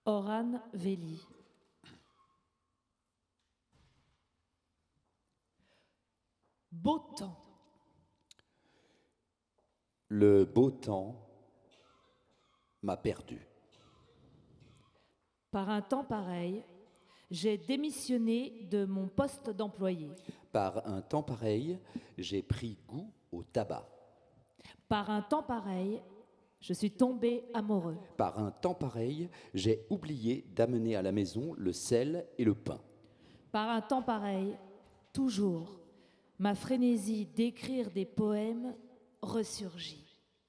Oran Veli. Beau temps. Le beau temps m'a perdu. Par un temps pareil, j'ai démissionné de mon poste d'employé. Par un temps pareil, j'ai pris goût au tabac. Par un temps pareil, je suis tombé amoureux. Par un temps pareil, j'ai oublié d'amener à la maison le sel et le pain. Par un temps pareil, toujours, ma frénésie d'écrire des poèmes ressurgit.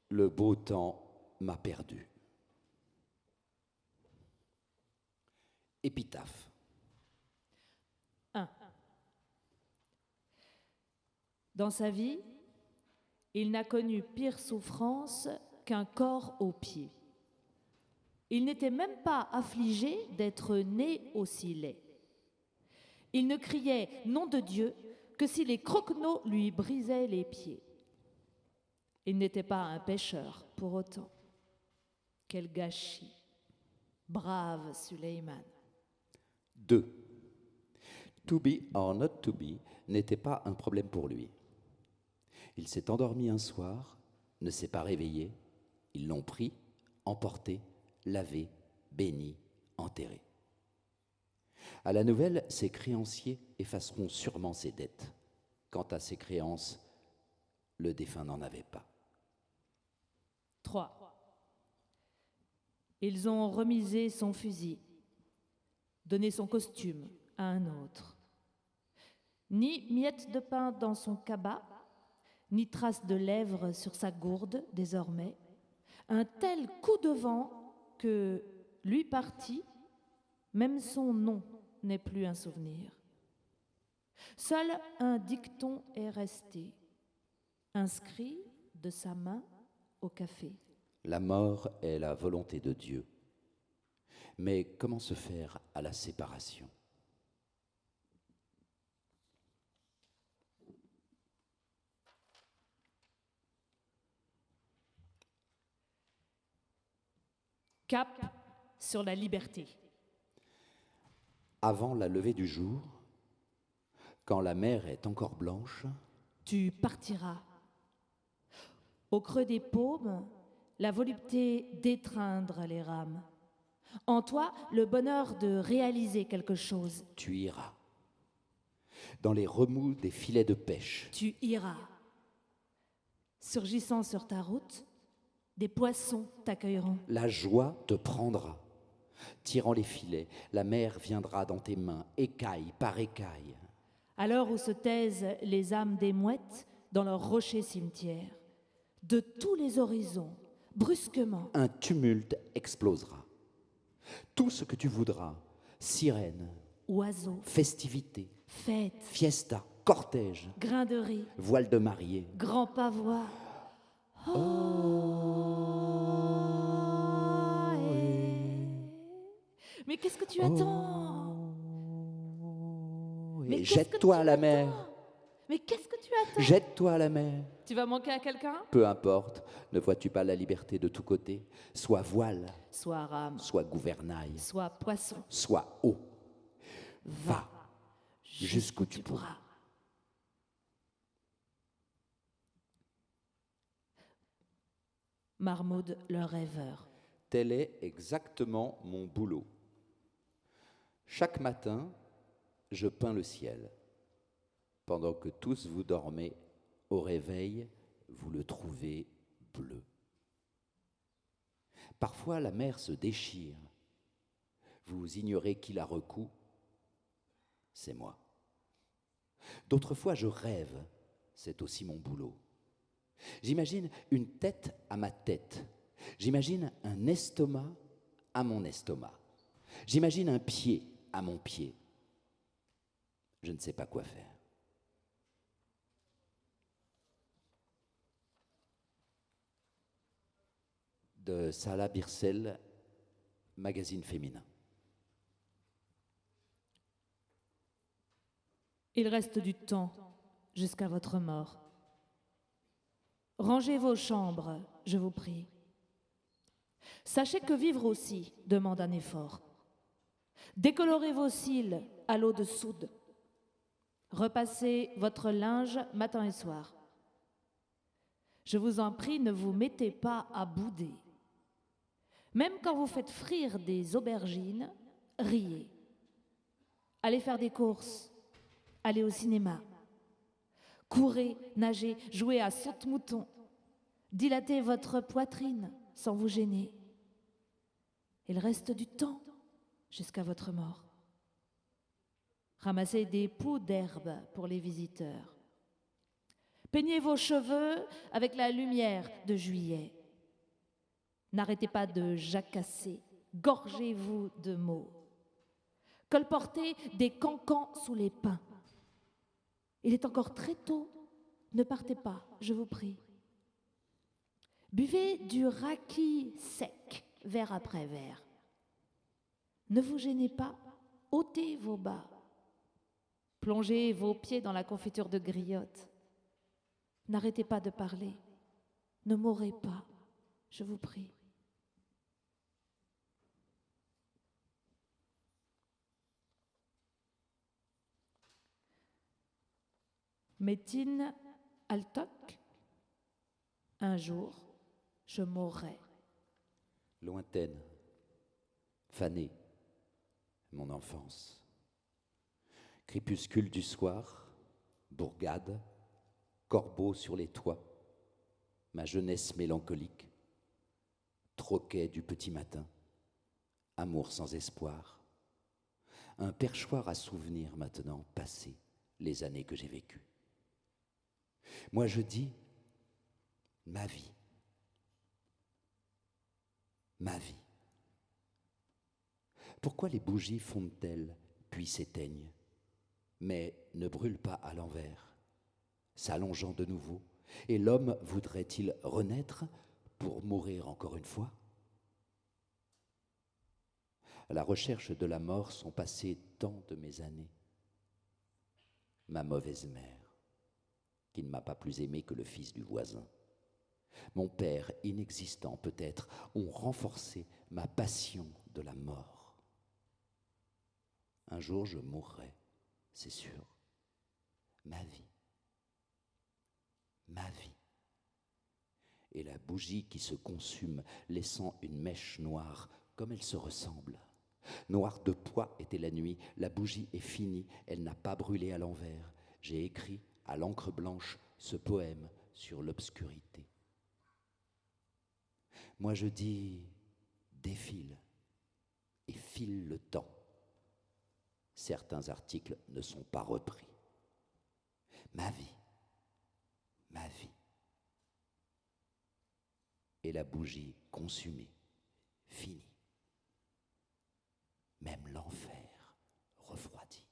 Le beau temps m'a perdu. Épitaphe. 1. Dans sa vie, il n'a connu pire souffrance qu'un corps aux pieds. Il n'était même pas affligé d'être né aussi laid. Il ne criait « Nom de Dieu » que si les croquenots lui brisaient les pieds. Il n'était pas un pêcheur pour autant. Quel gâchis! Brave Suleiman. 2. To be or not to be n'était pas un problème pour lui. Il s'est endormi un soir, ne s'est pas réveillé. Ils l'ont pris, emporté, lavé, béni, enterré. À la nouvelle, ses créanciers effaceront sûrement ses dettes. Quant à ses créances, le défunt n'en avait pas. 3. Ils ont remisé son fusil, donné son costume à un autre. Ni miette de pain dans son cabas, ni trace de lèvres sur sa gourde désormais. Un tel coup de vent que, lui parti, même son nom n'est plus un souvenir. Seul un dicton est resté, inscrit de sa main au café. La mort est la volonté de Dieu. Mais comment se faire à la séparation ? Cap sur la liberté. Avant la levée du jour, quand la mer est encore blanche, Tu partiras. Au creux des paumes, la volupté d'étreindre les rames. En toi, le bonheur de réaliser quelque chose. tu iras. Dans les remous des filets de pêche, Tu iras. Surgissant sur ta route, des poissons t'accueilleront. la joie te prendra. Tirant les filets, la mer viendra dans tes mains, écaille par écaille. À l'heure où se taisent les âmes des mouettes dans leurs rochers cimetières, de tous les horizons, brusquement, Un tumulte explosera. Tout ce que tu voudras, sirène, oiseaux, festivité, fêtes, fiesta, cortège, grains de riz, voile de mariée. grands pavois. Mais qu'est-ce que tu attends? Mais Et qu'est-ce que jette-toi tu à la attends? mer, Mais qu'est-ce que tu attends? jette-toi à la mer. Tu vas manquer à quelqu'un? Peu importe, ne vois-tu pas la liberté de tous côtés? Soit voile, Sois rame, soit gouvernail, sois poisson, soit eau. Va jusqu'où tu pourras. Marmaude le rêveur. Tel est exactement mon boulot. Chaque matin, je peins le ciel. Pendant que tous vous dormez, au réveil, vous le trouvez bleu. Parfois, la mer se déchire. Vous ignorez qui la recoue. C'est moi. D'autres fois, je rêve. C'est aussi mon boulot. J'imagine une tête à ma tête. J'imagine un estomac à mon estomac. J'imagine un pied à mon pied. Je ne sais pas quoi faire. De Salah Birsel, magazine féminin. Il reste du temps jusqu'à votre mort. Rangez vos chambres, je vous prie. Sachez que vivre aussi demande un effort. Décolorez vos cils à l'eau de soude. Repassez votre linge matin et soir. Je vous en prie, ne vous mettez pas à bouder. Même quand vous faites frire des aubergines, riez. Allez faire des courses, allez au cinéma. Courez, nagez, jouez à saute-mouton. Dilatez votre poitrine sans vous gêner. Il reste du temps jusqu'à votre mort. Ramassez des poux d'herbe pour les visiteurs. Peignez vos cheveux avec la lumière de juillet. N'arrêtez pas de jacasser, gorgez-vous de mots. Colportez des cancans sous les pins. Il est encore très tôt, ne partez pas, je vous prie. Buvez du raki sec, verre après verre. Ne vous gênez pas, ôtez vos bas. Plongez vos pieds dans la confiture de griotte. N'arrêtez pas de parler. Ne mourrez pas, je vous prie. Métine Altoc, un jour, je mourrai. Lointaine, fanée, mon enfance. Crépuscule du soir, bourgade, corbeau sur les toits, ma jeunesse mélancolique, troquet du petit matin, amour sans espoir, un perchoir à souvenirs maintenant passé, les années que j'ai vécues. Moi je dis, ma vie, ma vie. Pourquoi les bougies fondent-elles puis s'éteignent, mais ne brûlent pas à l'envers, s'allongeant de nouveau, et l'homme voudrait-il renaître pour mourir encore une fois? À la recherche de la mort sont passées tant de mes années. Ma mauvaise mère, qui ne m'a pas plus aimé que le fils du voisin. Mon père, inexistant peut-être, ont renforcé ma passion de la mort. Un jour je mourrai, c'est sûr. Ma vie. Ma vie. Et la bougie qui se consume, laissant une mèche noire, comme elle se ressemble. Noire de poids était la nuit, la bougie est finie, elle n'a pas brûlé à l'envers. J'ai écrit à l'encre blanche ce poème sur l'obscurité. Moi je dis, défile et file le temps. Certains articles ne sont pas repris. Ma vie, ma vie. Et la bougie consumée, finie. Même l'enfer refroidi.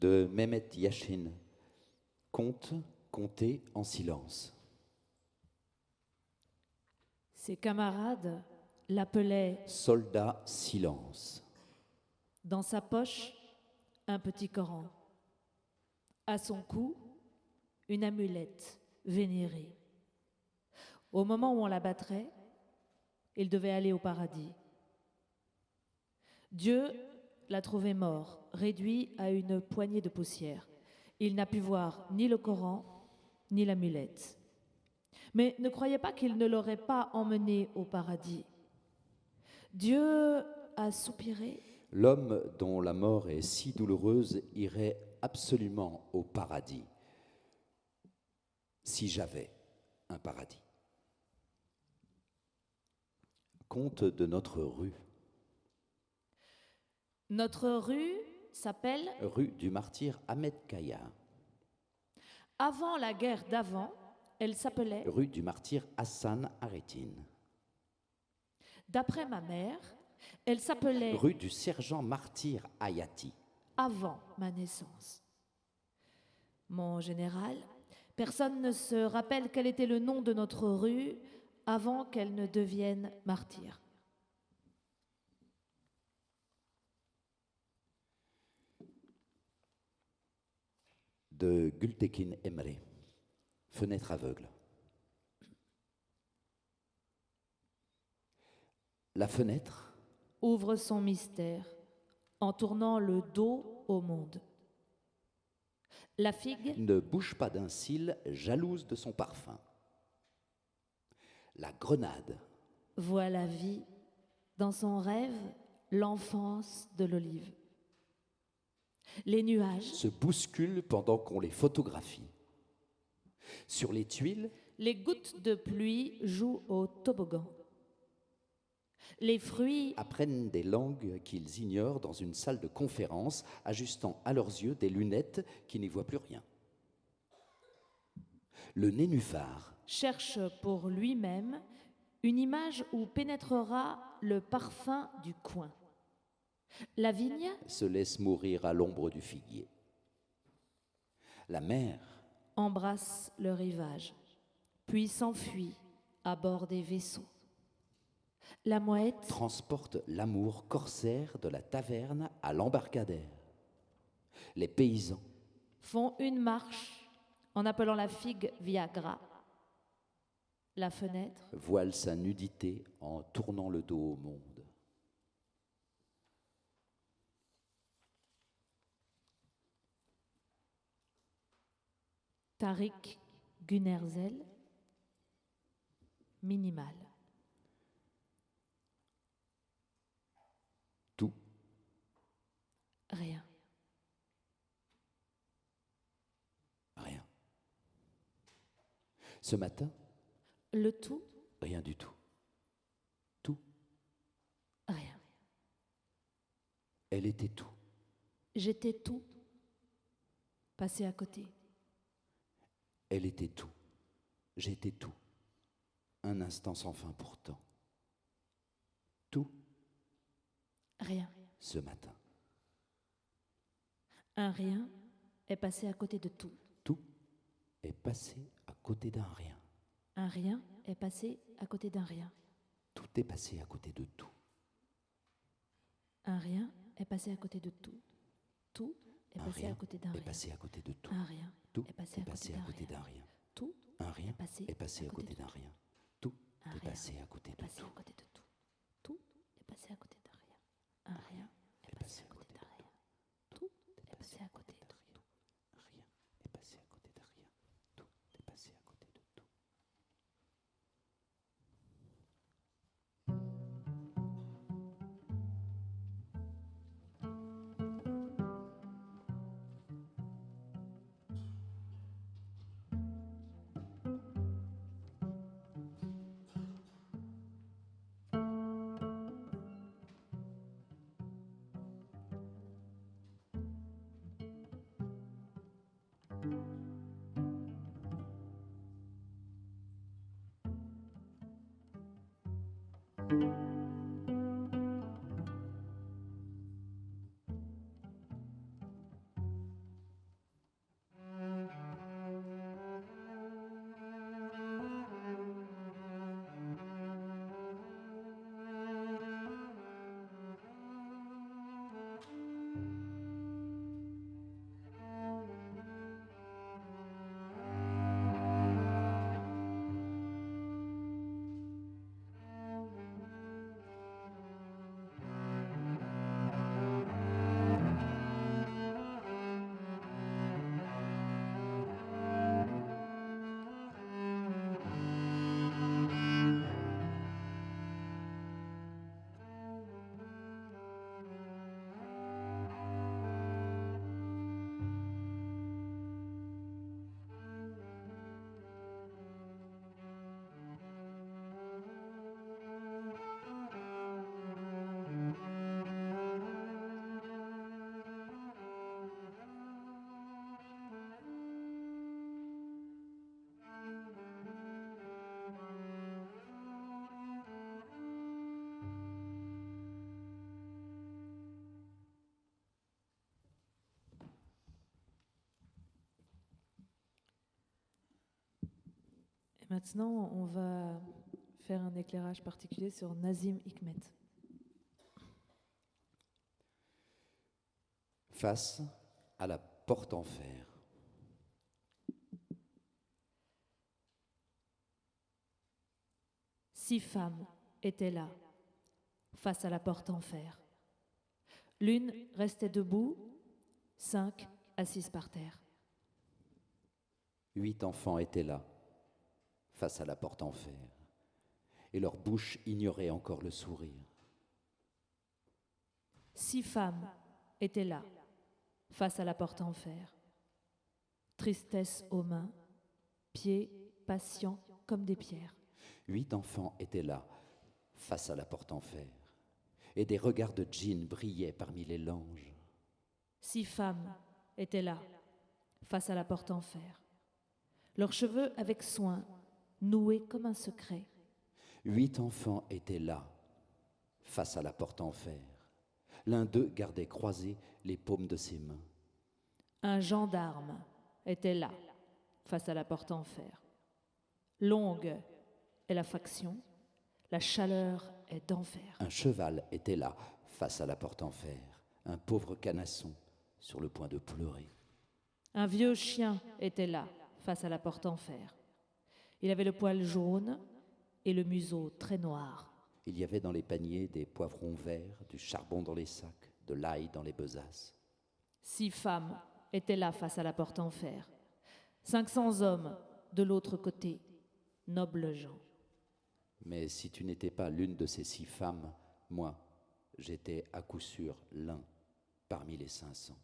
de Mehmet Yashin. Conte, compter en silence. Ses camarades l'appelaient Soldat silence. dans sa poche un petit Coran. À son cou, une amulette vénérée. Au moment où on l'abattrait, il devait aller au paradis. Dieu l'a trouvé mort, réduit à une poignée de poussière. Il n'a pu voir ni le Coran, ni l'amulette. Mais ne croyez pas qu'il ne l'aurait pas emmené au paradis. Dieu a soupiré. L'homme dont la mort est si douloureuse irait absolument au paradis, si j'avais un paradis. Conte de notre rue. Notre rue s'appelle Rue du martyr Ahmed Kaya. Avant la guerre d'avant, elle s'appelait, Rue du martyr Hassan Aretin. d'après ma mère, elle s'appelait Rue du sergent martyr Hayati. avant ma naissance. Mon général, personne ne se rappelle quel était le nom de notre rue avant qu'elle ne devienne martyre. De Gültekin Emre. Fenêtre aveugle. La fenêtre Ouvre son mystère en tournant le dos au monde. La figue ne bouge pas d'un cil, jalouse de son parfum. La grenade voit la vie dans son rêve, l'enfance de l'olive. Les nuages, se bousculent pendant qu'on les photographie. Sur les tuiles, les gouttes de pluie jouent au toboggan. Les fruits apprennent des langues qu'ils ignorent dans une salle de conférence, ajustant à leurs yeux des lunettes qui n'y voient plus rien. Le nénuphar cherchent pour lui-même une image où pénétrera le parfum du coin. La vigne se laisse mourir à l'ombre du figuier. La mer embrasse le rivage, puis s'enfuit à bord des vaisseaux. La mouette transporte l'amour corsaire de la taverne à l'embarcadère. Les paysans font une marche en appelant la figue Viagra. La fenêtre voile sa nudité en tournant le dos au monde. Tariq Gunerzel, minimal. Tout, Rien. rien. Ce matin, Le tout, rien du tout. Tout, rien. elle était tout. J'étais tout, passé à côté. Elle était tout. J'étais tout. Un instant sans fin pourtant. Tout, Rien. ce matin. Un rien est passé à côté de tout. Tout est passé à côté d'un rien. Un rien est passé à côté d'un rien. Tout est passé à côté de tout. Un rien est passé à côté de tout. Tout est Un passé rien à côté d'un est rien. passé à côté de tout. Un rien Tout est passé à côté d'un rien. d'un rien. Tout Un rien est passé est passé à côté d'un rien. Tout Un est rien passé à côté est de passé tout. à côté de tout. Tout est passé à côté d'un rien. Un rien est passé à côté d'un rien. Tout est passé à côté de tout. Un rien est passé à côté d'un rien. Tout est passé à côté de tout. Maintenant, on va faire un éclairage particulier sur Nazim Hikmet. Face à la porte en fer. Six femmes étaient là, face à la porte en fer. L'une restait debout, 5 assises par terre. 8 enfants étaient là, face à la porte en fer, et leur bouche ignorait encore le sourire. 6 femmes étaient là, face à la porte en fer. Tristesse aux mains, pieds patients comme des pierres. 8 enfants étaient là, face à la porte en fer, et des regards de djinn brillaient parmi les langes. 6 femmes étaient là, face à la porte en fer. Leurs cheveux avec soin, noués comme un secret. 8 enfants étaient là, face à la porte en fer. L'un d'eux gardait croisées les paumes de ses mains. Un gendarme était là, face à la porte en fer. Longue est la faction, la chaleur est d'enfer. Un cheval était là, face à la porte en fer. Un pauvre canasson sur le point de pleurer. Un vieux chien était là, face à la porte en fer. Il avait le poil jaune et le museau très noir. Il y avait dans les paniers des poivrons verts, du charbon dans les sacs, de l'ail dans les besaces. 6 femmes étaient là face à la porte en fer. 500 hommes de l'autre côté, nobles gens. Mais si tu n'étais pas l'une de ces 6 femmes, moi, j'étais à coup sûr l'un parmi les 500.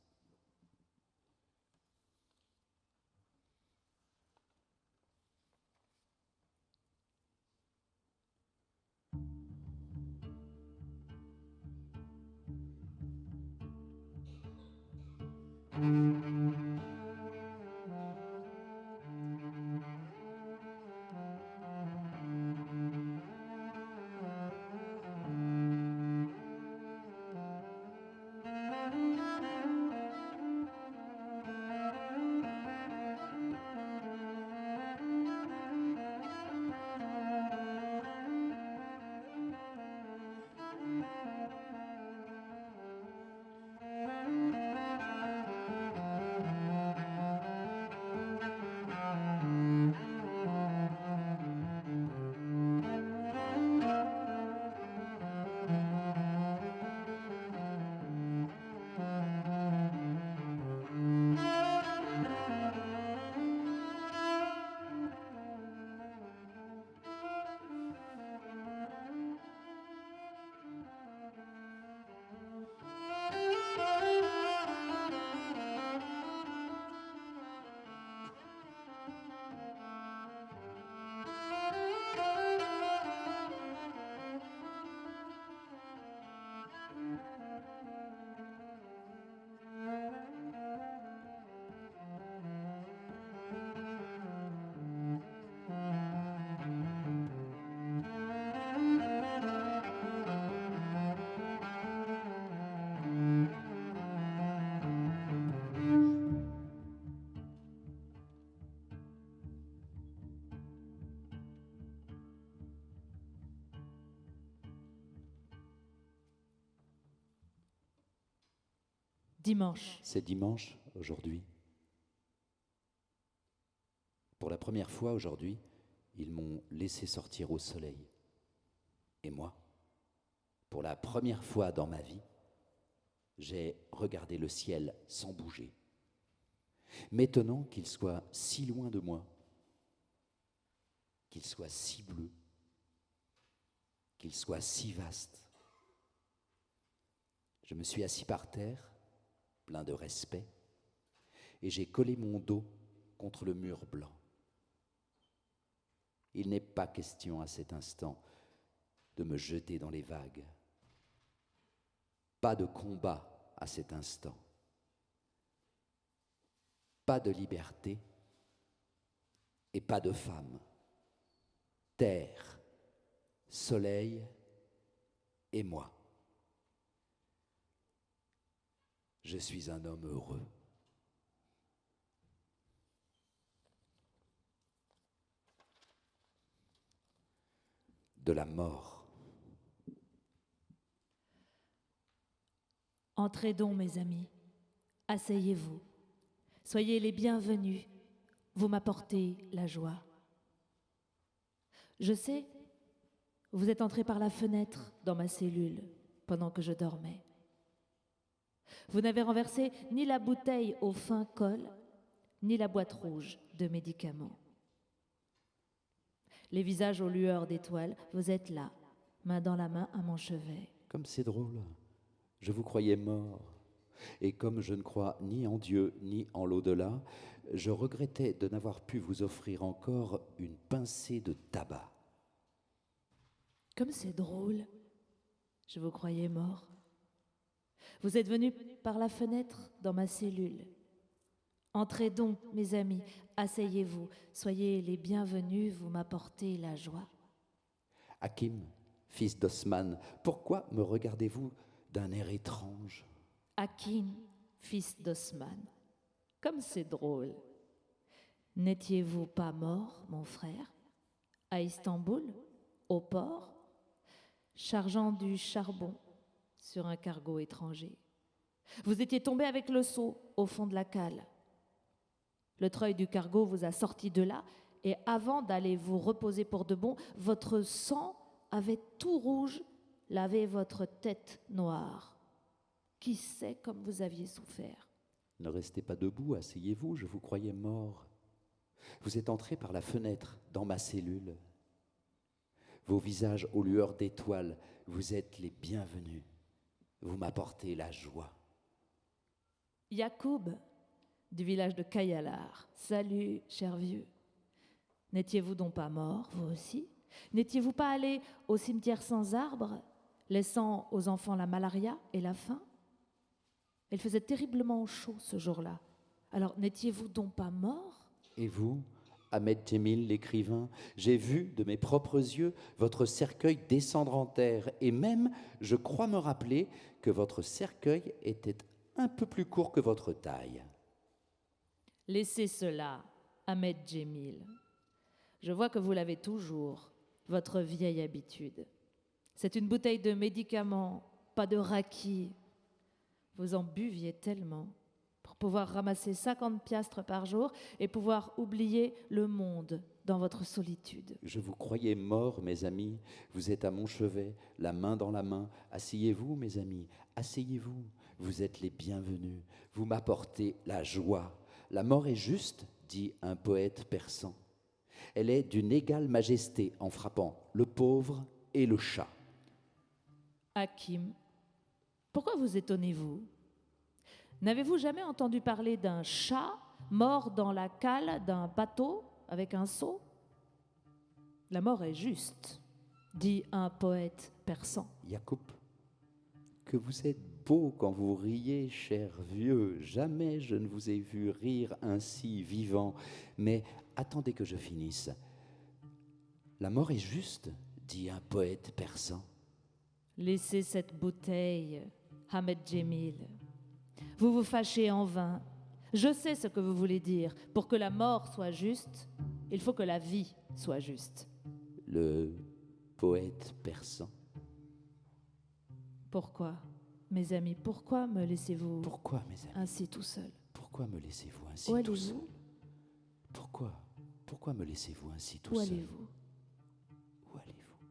Dimanche. C'est dimanche aujourd'hui. Pour la première fois aujourd'hui, ils m'ont laissé sortir au soleil. Et moi, pour la première fois dans ma vie, j'ai regardé le ciel sans bouger, m'étonnant qu'il soit si loin de moi, qu'il soit si bleu, qu'il soit si vaste. Je me suis assis par terre, plein de respect, et j'ai collé mon dos contre le mur blanc. Il n'est pas question à cet instant de me jeter dans les vagues. Pas de combat à cet instant. Pas de liberté et pas de femme. Terre, soleil et moi. Je suis un homme heureux. de la mort. Entrez donc, mes amis, asseyez-vous, soyez les bienvenus, vous m'apportez la joie. Je sais, vous êtes entrés par la fenêtre dans ma cellule pendant que je dormais. Vous n'avez renversé ni la bouteille au fin col, ni la boîte rouge de médicaments. Les visages aux lueurs d'étoiles, vous êtes là, main dans la main à mon chevet. Comme c'est drôle, je vous croyais mort. Et comme je ne crois ni en Dieu ni en l'au-delà, je regrettais de n'avoir pu vous offrir encore une pincée de tabac. Comme c'est drôle, je vous croyais mort. Vous êtes venus par la fenêtre dans ma cellule. Entrez donc, mes amis, asseyez-vous, soyez les bienvenus, vous m'apportez la joie. Hakim, fils d'Osman, pourquoi me regardez-vous d'un air étrange? Hakim, fils d'Osman, comme c'est drôle. N'étiez-vous pas mort, mon frère, à Istanbul, au port, chargeant du charbon sur un cargo étranger? Vous étiez tombé avec le seau au fond de la cale. Le treuil du cargo vous a sorti de là, et avant d'aller vous reposer pour de bon, votre sang avait tout rouge lavé votre tête noire. Qui sait comme vous aviez souffert? Ne restez pas debout, asseyez-vous, je vous croyais mort. Vous êtes entré par la fenêtre dans ma cellule. Vos visages aux lueurs d'étoiles, vous êtes les bienvenus. Vous m'apportez la joie. Yacoub, du village de Kayalar. Salut, cher vieux. N'étiez-vous donc pas mort, vous aussi? N'étiez-vous pas allé au cimetière sans arbre, laissant aux enfants la malaria et la faim? Il faisait terriblement chaud ce jour-là. Alors n'étiez-vous donc pas mort? Et vous, Ahmed Djemil, l'écrivain, j'ai vu de mes propres yeux votre cercueil descendre en terre, et même, je crois me rappeler que votre cercueil était un peu plus court que votre taille. Laissez cela, Ahmed Djemil. Je vois que vous l'avez toujours, votre vieille habitude. C'est une bouteille de médicaments, pas de raki. Vous en buviez tellement pour pouvoir ramasser 50 piastres par jour et pouvoir oublier le monde dans votre solitude. Je vous croyais mort, mes amis. Vous êtes à mon chevet, la main dans la main. Asseyez-vous, mes amis, asseyez-vous. Vous êtes les bienvenus. Vous m'apportez la joie. La mort est juste, dit un poète persan. Elle est d'une égale majesté en frappant le pauvre et le chat. Hakim, pourquoi vous étonnez-vous? N'avez-vous jamais entendu parler d'un chat mort dans la cale d'un bateau avec un seau? La mort est juste, dit un poète persan. Yacoub, que vous êtes beau quand vous riez, cher vieux. Jamais je ne vous ai vu rire ainsi vivant. Mais attendez que je finisse. La mort est juste, dit un poète persan. Laissez cette bouteille, Ahmed Djemil. Vous vous fâchez en vain. Je sais ce que vous voulez dire. Pour que la mort soit juste, il faut que la vie soit juste. Le poète persan. Pourquoi, mes amis, pourquoi me laissez-vous Pourquoi, mes amis, ainsi tout seul? pourquoi me laissez-vous ainsi Où tout seul? allez-vous? Pourquoi me laissez-vous ainsi tout Où seul? allez-vous? Où allez-vous?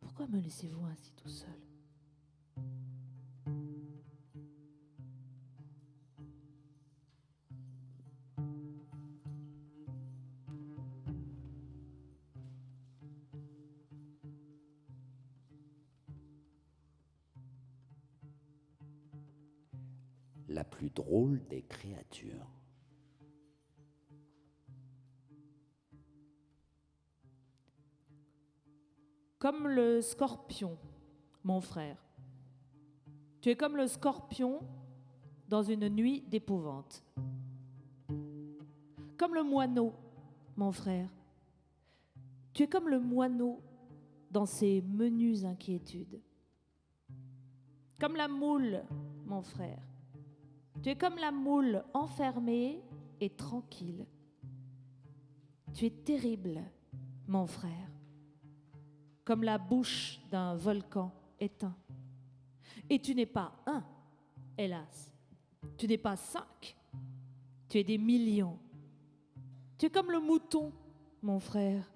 Pourquoi me laissez-vous ainsi tout seul? La plus drôle des créatures. Comme le scorpion, mon frère. Tu es comme le scorpion dans une nuit d'épouvante. Comme le moineau, mon frère. Tu es comme le moineau dans ses menues inquiétudes. Comme la moule, mon frère. Tu es comme la moule enfermée et tranquille. Tu es terrible, mon frère. comme la bouche d'un volcan éteint. Et tu n'es pas un, hélas. Tu n'es pas 5. Tu es des millions. Tu es comme le mouton, mon frère.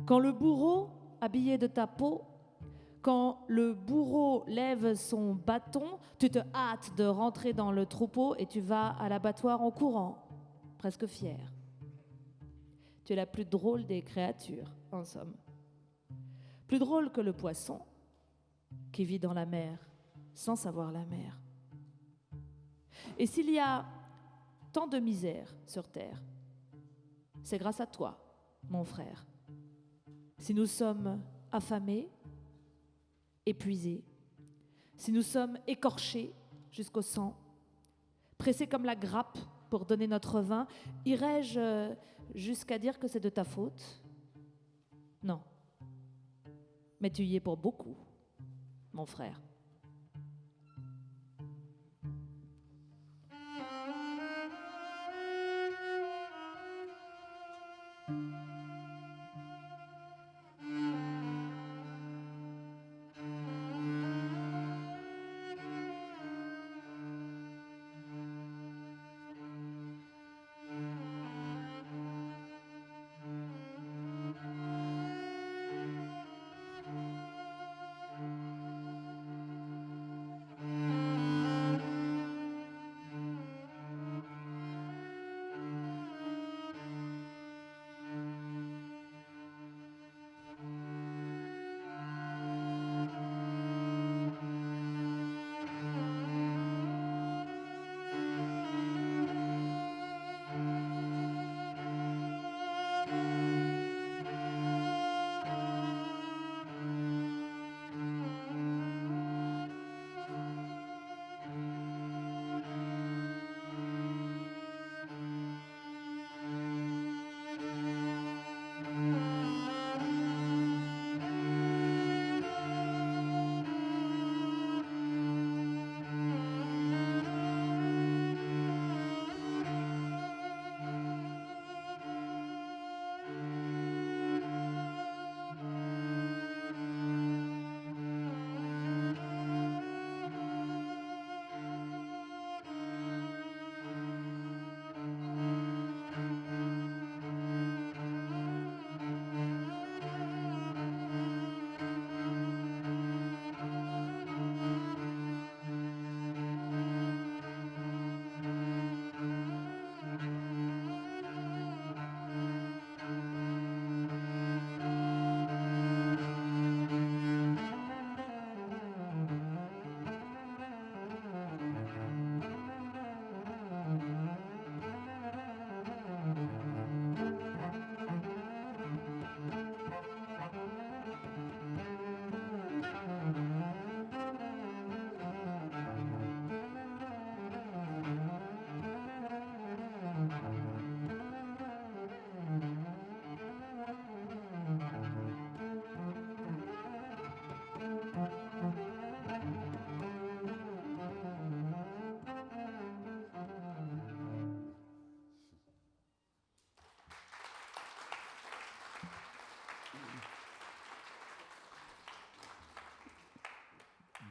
Quand le bourreau, habillé de ta peau, quand le bourreau lève son bâton, tu te hâtes de rentrer dans le troupeau et tu vas à l'abattoir en courant, presque fier. Tu es la plus drôle des créatures, en somme. Plus drôle que le poisson qui vit dans la mer sans savoir la mer. Et s'il y a tant de misère sur terre, c'est grâce à toi, mon frère. Si nous sommes affamés, épuisés, si nous sommes écorchés jusqu'au sang, pressés comme la grappe pour donner notre vin, irais-je jusqu'à dire que c'est de ta faute? Non. Mais tu y es pour beaucoup, mon frère.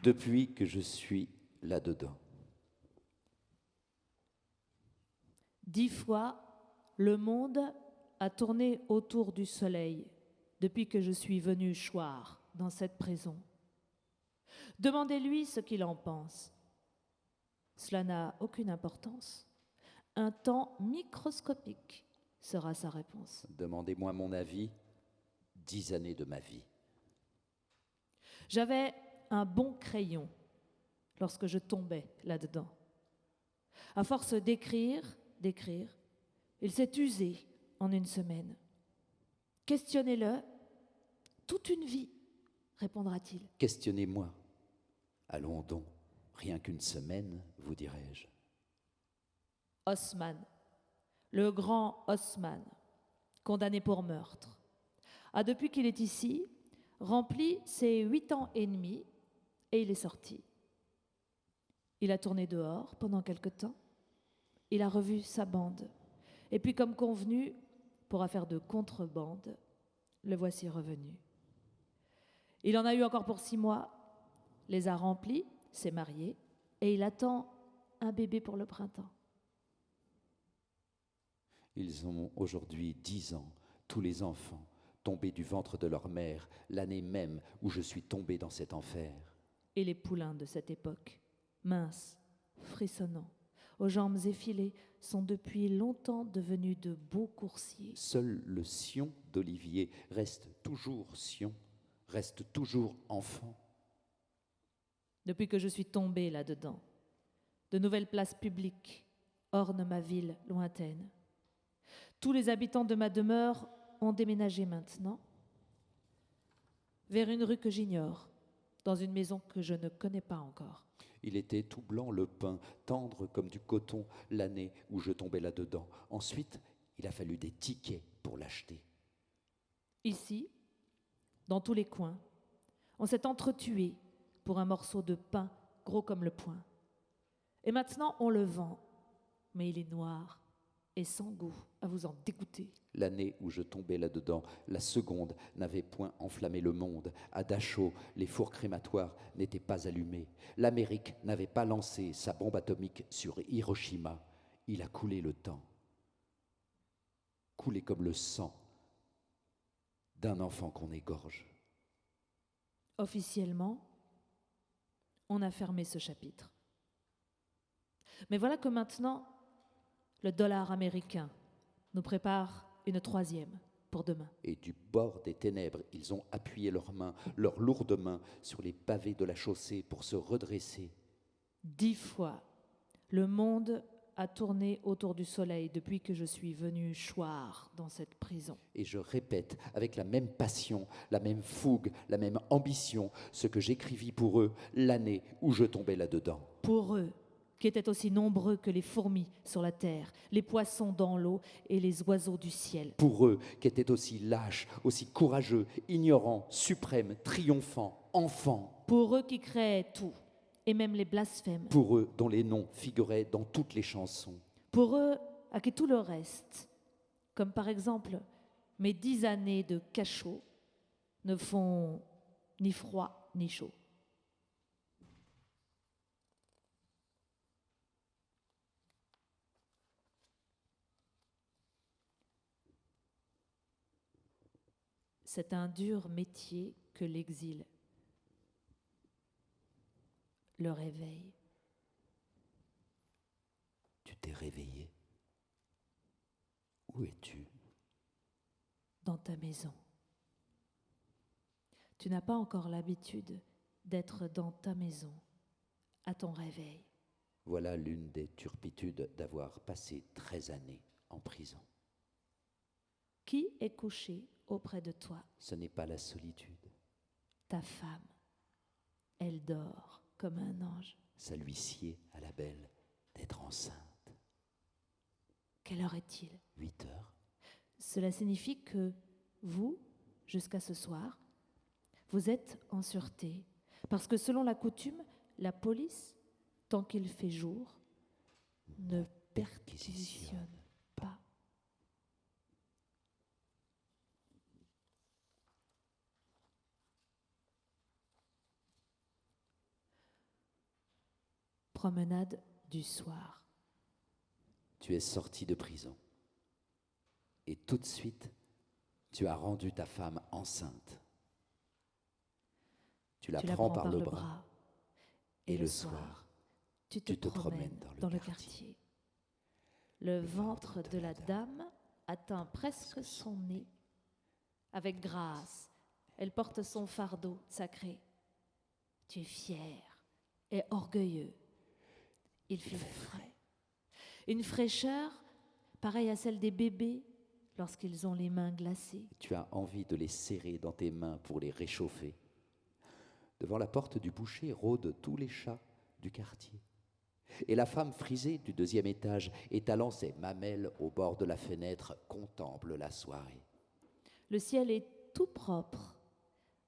Depuis que je suis là-dedans. 10 fois, le monde a tourné autour du soleil depuis que je suis venue choir dans cette prison. Demandez-lui ce qu'il en pense. Cela n'a aucune importance. Un temps microscopique sera sa réponse. Demandez-moi mon avis, 10 années de ma vie. J'avais un bon crayon lorsque je tombais là-dedans. À force d'écrire, il s'est usé en une semaine. Questionnez-le, toute une vie, répondra-t-il. Questionnez-moi. Allons donc, rien qu'une semaine, vous dirai-je. Haussmann, le grand Haussmann, condamné pour meurtre, a depuis qu'il est ici rempli ses 8 ans et demi et il est sorti. Il a tourné dehors pendant quelque temps, il a revu sa bande et puis comme convenu, pour affaire de contrebande, le voici revenu. Il en a eu encore pour 6 mois, les a remplis, s'est marié, et il attend un bébé pour le printemps. Ils ont aujourd'hui 10 ans, tous les enfants, tombés du ventre de leur mère, l'année même où je suis tombé dans cet enfer. Et les poulains de cette époque, minces, frissonnants, aux jambes effilées, sont depuis longtemps devenus de beaux coursiers. Seul le Sion d'Olivier reste toujours Sion, reste toujours enfant. Depuis que je suis tombée là-dedans, de nouvelles places publiques ornent ma ville lointaine. Tous les habitants de ma demeure ont déménagé maintenant vers une rue que j'ignore, dans une maison que je ne connais pas encore. Il était tout blanc le pain, tendre comme du coton, l'année où je tombais là-dedans. Ensuite, il a fallu des tickets pour l'acheter. Ici, dans tous les coins, on s'est entretué pour un morceau de pain gros comme le poing. Et maintenant, on le vend, mais il est noir et sans goût, à vous en dégoûter. L'année où je tombais là-dedans, la seconde n'avait point enflammé le monde. À Dachau, les fours crématoires n'étaient pas allumés. L'Amérique n'avait pas lancé sa bombe atomique sur Hiroshima. Il a coulé le temps. Coulé comme le sang d'un enfant qu'on égorge. Officiellement, on a fermé ce chapitre. Mais voilà que maintenant, le dollar américain nous prépare une troisième pour demain. Et du bord des ténèbres, ils ont appuyé leurs lourdes mains sur les pavés de la chaussée pour se redresser. 10 fois, le monde a tourné autour du soleil depuis que je suis venue choir dans cette prison. Et je répète avec la même passion, la même fougue, la même ambition, ce que j'écrivis pour eux l'année où je tombais là-dedans. Pour eux, qui étaient aussi nombreux que les fourmis sur la terre, les poissons dans l'eau et les oiseaux du ciel. Pour eux, qui étaient aussi lâches, aussi courageux, ignorants, suprêmes, triomphants, enfants. Pour eux qui créaient tout, et même les blasphèmes. Pour eux, dont les noms figuraient dans toutes les chansons. Pour eux, à qui tout le reste, comme par exemple mes 10 années de cachot, ne font ni froid ni chaud. C'est un dur métier que l'exil, le réveil. Tu t'es réveillé. Où es-tu? Dans ta maison. Tu n'as pas encore l'habitude d'être dans ta maison, à ton réveil. Voilà l'une des turpitudes d'avoir passé 13 années en prison. Qui est couché auprès de toi? Ce n'est pas la solitude. Ta femme. Elle dort comme un ange. Ça lui sied à la belle d'être enceinte. Quelle heure est-il? 8 heures. Cela signifie que vous, jusqu'à ce soir, vous êtes en sûreté. Parce que selon la coutume, la police, tant qu'il fait jour, ne perquisitionne pas. Promenade du soir. Tu es sorti de prison. Et tout de suite, tu as rendu ta femme enceinte. Tu la prends par le bras. Et le soir, tu te promènes dans le quartier. Le ventre de la dame atteint presque son nez. Avec grâce, elle porte son fardeau sacré. Tu es fier et orgueilleux. Il fait frais. Une fraîcheur pareille à celle des bébés lorsqu'ils ont les mains glacées. Tu as envie de les serrer dans tes mains pour les réchauffer. Devant la porte du boucher rôdent tous les chats du quartier. Et la femme frisée du 2e étage, étalant ses mamelles au bord de la fenêtre, contemple la soirée. Le ciel est tout propre,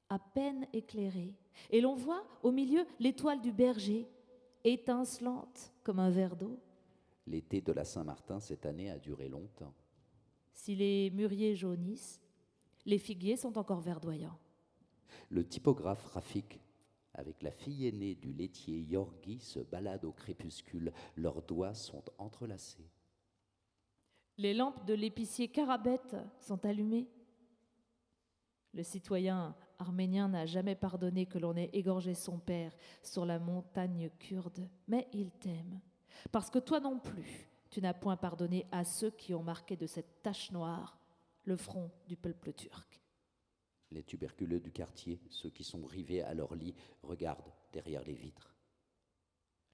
à peine éclairé, et l'on voit au milieu l'étoile du berger, étincelante comme un verre d'eau. L'été de la Saint-Martin cette année a duré longtemps. Si les mûriers jaunissent, les figuiers sont encore verdoyants. Le typographe Rafik, avec la fille aînée du laitier Yorgi, se balade au crépuscule. Leurs doigts sont entrelacés. Les lampes de l'épicier Karabet sont allumées. Le citoyen arménien n'a jamais pardonné que l'on ait égorgé son père sur la montagne kurde, mais il t'aime, parce que toi non plus, tu n'as point pardonné à ceux qui ont marqué de cette tache noire le front du peuple turc. Les tuberculeux du quartier, ceux qui sont rivés à leur lit, regardent derrière les vitres.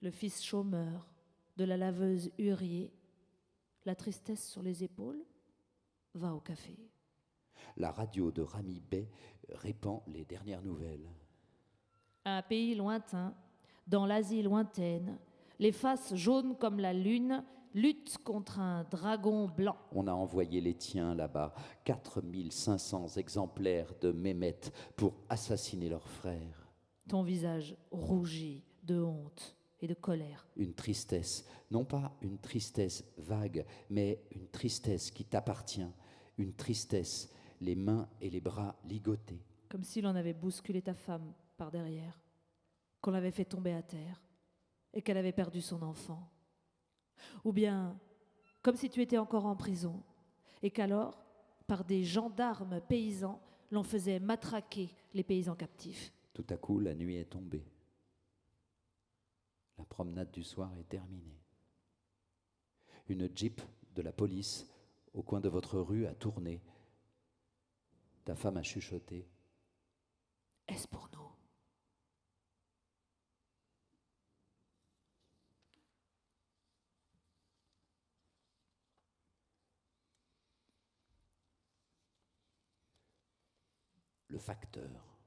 Le fils chômeur de la laveuse Hurier, la tristesse sur les épaules, va au café. La radio de Rami Bey répand les dernières nouvelles. Un pays lointain, dans l'Asie lointaine, les faces jaunes comme la lune luttent contre un dragon blanc. On a envoyé les tiens là-bas, 4500 exemplaires de Mehmet pour assassiner leur frère. Ton visage rougit de honte et de colère. Une tristesse, non pas une tristesse vague, mais une tristesse qui t'appartient, une tristesse, les mains et les bras ligotés. Comme si l'on avait bousculé ta femme par derrière, qu'on l'avait fait tomber à terre et qu'elle avait perdu son enfant. Ou bien, comme si tu étais encore en prison et qu'alors, par des gendarmes paysans, l'on faisait matraquer les paysans captifs. Tout à coup, la nuit est tombée. La promenade du soir est terminée. Une jeep de la police au coin de votre rue a tourné. Ta femme a chuchoté. Est-ce pour nous ? Le facteur.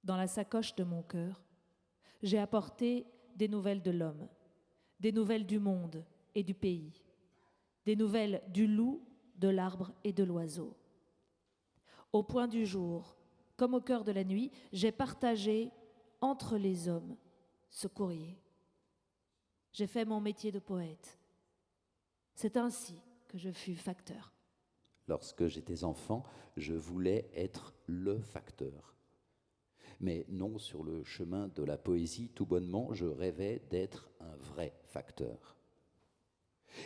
Dans la sacoche de mon cœur, j'ai apporté des nouvelles de l'homme, des nouvelles du monde et du pays, des nouvelles du loup, de l'arbre et de l'oiseau. Au point du jour, comme au cœur de la nuit, j'ai partagé entre les hommes ce courrier. J'ai fait mon métier de poète. C'est ainsi que je fus facteur. Lorsque j'étais enfant, je voulais être le facteur. Mais non sur le chemin de la poésie, tout bonnement, je rêvais d'être un vrai facteur.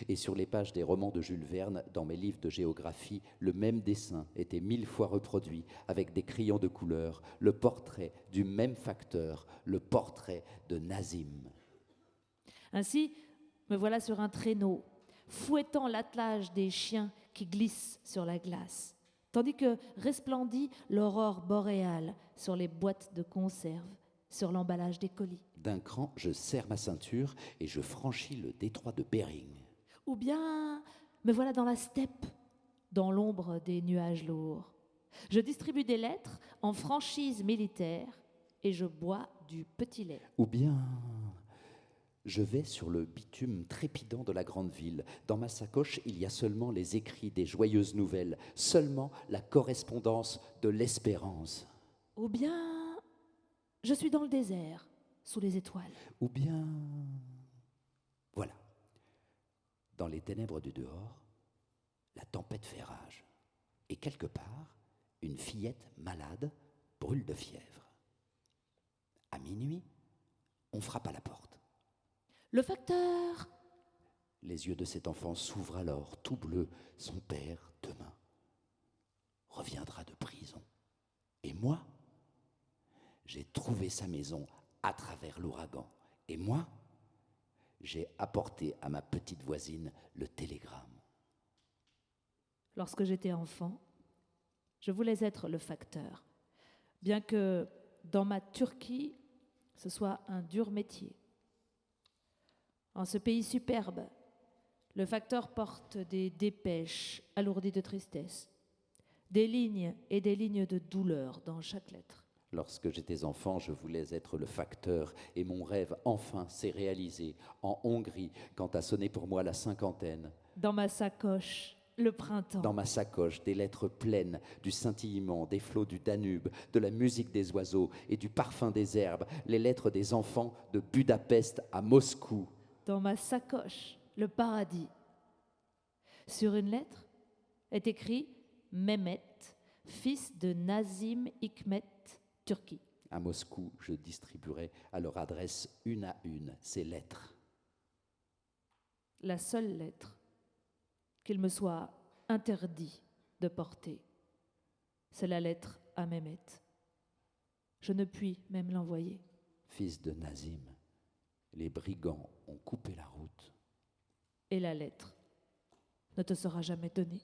Et sur les pages des romans de Jules Verne, dans mes livres de géographie, le même dessin était 1000 fois reproduit avec des crayons de couleur, le portrait du même facteur, le portrait de Nazim. Ainsi, me voilà sur un traîneau, fouettant l'attelage des chiens qui glissent sur la glace, tandis que resplendit l'aurore boréale sur les boîtes de conserve, sur l'emballage des colis. D'un cran, je serre ma ceinture et je franchis le détroit de Bering. Ou bien, me voilà dans la steppe, dans l'ombre des nuages lourds. Je distribue des lettres en franchise militaire et je bois du petit lait. Ou bien, je vais sur le bitume trépidant de la grande ville. Dans ma sacoche, il y a seulement les écrits des joyeuses nouvelles, seulement la correspondance de l'espérance. Ou bien, je suis dans le désert, sous les étoiles. Ou bien, voilà, dans les ténèbres du dehors, la tempête fait rage. Et quelque part, une fillette malade brûle de fièvre. À minuit, on frappe à la porte. Le facteur! Les yeux de cet enfant s'ouvrent alors, tout bleu. Son père, demain, reviendra de prison. Et moi, j'ai trouvé sa maison à travers l'ouragan. Et moi, j'ai apporté à ma petite voisine le télégramme. Lorsque j'étais enfant, je voulais être le facteur, bien que dans ma Turquie, ce soit un dur métier. En ce pays superbe, le facteur porte des dépêches alourdies de tristesse, des lignes et des lignes de douleur dans chaque lettre. Lorsque j'étais enfant, je voulais être le facteur et mon rêve enfin s'est réalisé en Hongrie quand a sonné pour moi la cinquantaine. Dans ma sacoche, le printemps. Dans ma sacoche, des lettres pleines du scintillement, des flots du Danube, de la musique des oiseaux et du parfum des herbes, les lettres des enfants de Budapest à Moscou. Dans ma sacoche, le paradis. Sur une lettre est écrit Mehmet, fils de Nazim Hikmet, Turquie. À Moscou, je distribuerai à leur adresse une à une ces lettres. La seule lettre qu'il me soit interdit de porter, c'est la lettre à Mehmet. Je ne puis même l'envoyer. Fils de Nazim, les brigands ont coupé la route. Et la lettre ne te sera jamais donnée.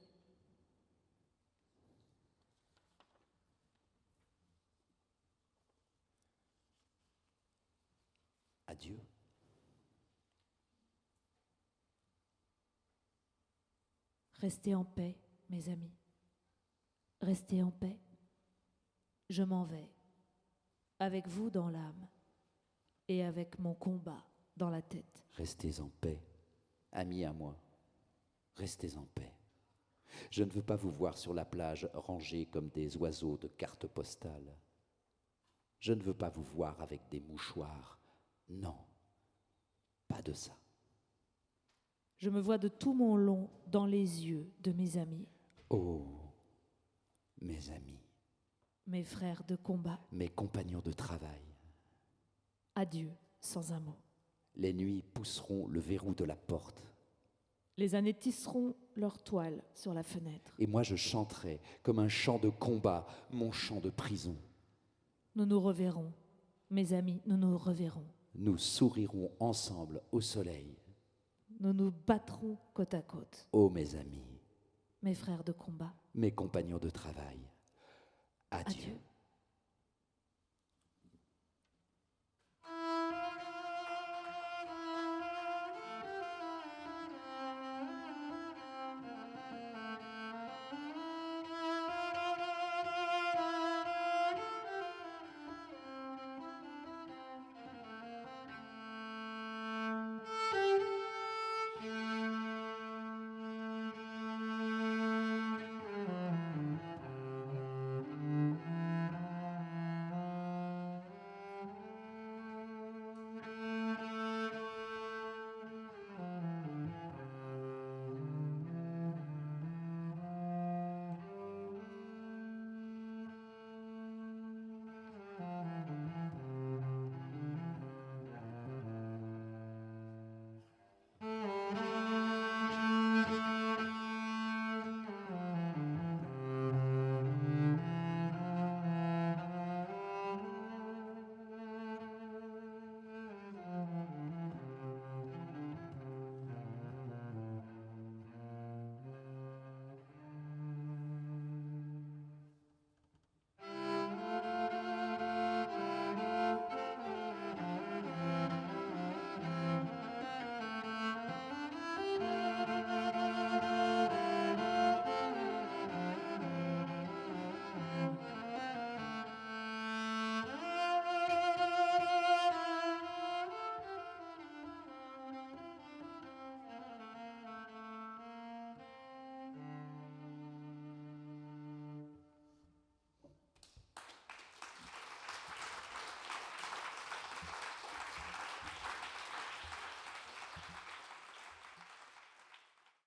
Adieu. Restez en paix, mes amis. Restez en paix. Je m'en vais, avec vous dans l'âme et avec mon combat dans la tête. Restez en paix, amis à moi. Restez en paix. Je ne veux pas vous voir sur la plage rangés comme des oiseaux de cartes postales. Je ne veux pas vous voir avec des mouchoirs. Non, pas de ça. Je me vois de tout mon long dans les yeux de mes amis. Oh, mes amis, mes frères de combat. mes compagnons de travail. Adieu sans un mot. Les nuits pousseront le verrou de la porte. Les années tisseront leur toile sur la fenêtre. Et moi je chanterai comme un chant de combat, mon chant de prison. Nous nous reverrons, mes amis, nous nous reverrons. Nous sourirons ensemble au soleil. Nous nous battrons côte à côte. Ô mes amis, mes frères de combat. mes compagnons de travail, adieu. Adieu.